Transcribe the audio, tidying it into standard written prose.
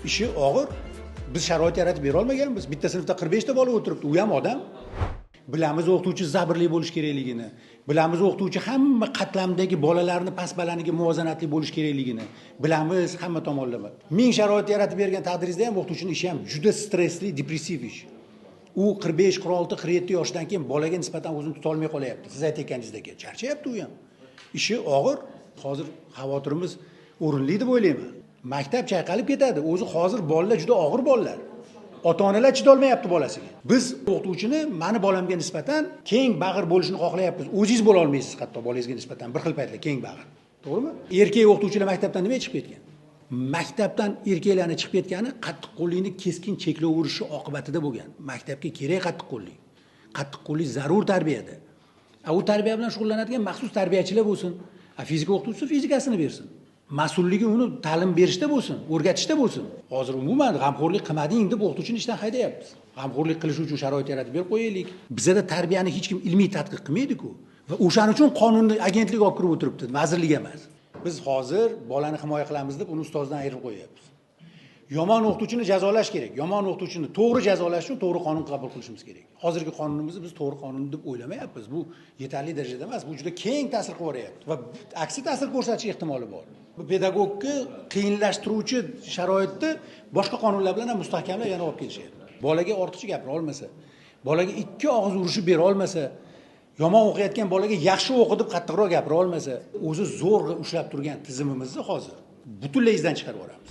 ishi og'ir. Biz sharoit yaratib bera olmaganmiz. Bitta sinfda 45 ta bola o'tiribdi, u ham odam. Bilamiz o'qituvchi sabrli bo'lish kerakligini, bilamiz o'qituvchi hamma qatlamdagi bolalarni past balaniga muvozanatli bo'lish kerakligini, bilamiz hamma tomonlama. Ming sharoit yaratib bergan taqdiringizda ham o'qituvchining ishi ham juda stressli, depressiv ish. U 45, 46, 47 yoshdan keyin bolaga nisbatan o'zini tuta olmay qolyapti. Siz aytganingizdek, charchayapti u ham. Ishi og'ir. Hozir xavotirimiz o'rinli deb o'ylayman. Maktab chayqalib ketadi. O'zi hozir bolalar juda og'ir bolalar. Ota-onalar chidolmayapti bolasiga. Biz o'qituvchini mani bolamga nisbatan keng bag'ir bo'lishini xohlayapmiz. O'zingiz bo'la olmaysiz hatto bolangizga nisbatan bir xil paytlar keng bag'ir. To'g'rimi? Erkak o'qituvchilar maktabdan nima chiqib ketgan? Maktabdan erkaklarning chiqib ketgani qattiqqo'llikni keskin cheklov urishi oqibatida bo'lgan. Maktabga kerak qattiqqo'llik. Qattiqqo'llik zarur tarbiyada. U tarbiya bilan shug'ullanadigan maxsus tarbiyachilar bo'lsin. Fizika o'qituvchisi fizikasini bersin. Mas'ulligi uni ta'lim berishda bo'lsin, o'rgatishda bo'lsin. Hozir umuman g'amxo'rlik qilmading deb o'qituvchini ishdan haydayapmiz. G'amxo'rlik qilish uchun sharoit yaratib berib qo'yaylik. Bizda tarbiyani hech kim ilmiy tadqiq qilmaydi-ku. Va o'shaning uchun qonunni agentlik olib kirib o'tiribdi, vazirlik emas. Biz hozir bolani himoya qilamiz deb uni ustozdan ayirib qo'yapmiz. Yomon o'qituvchini jazolash kerak. Yomon o'qituvchini to'g'ri jazolash uchun to'g'ri qonun qabul qilishimiz kerak. Hozirgi qonunimizni biz to'g'ri qonun deb o'ylamayapmiz. Bu yetarli darajada emas, bu juda keng ta'sir qilib yuboryapti va aksi ta'sir ko'rsatish ehtimoli bor. Bu pedagogni qiyinlashtiruvchi sharoitni boshqa qonunlar bilan ham mustahkamlab yana olib kelishyapti. Bolaga ortiqcha gapira olmasa, bolaga ikki og'iz urushib bera olmasa, yomon o'qiyotgan bolaga yaxshi o'qi deb qattiqroq gapira olmasa, o'zi zo'rg'a ushlab turgan tizimimizni hozir butunlay izdan chiqarib yuboramiz.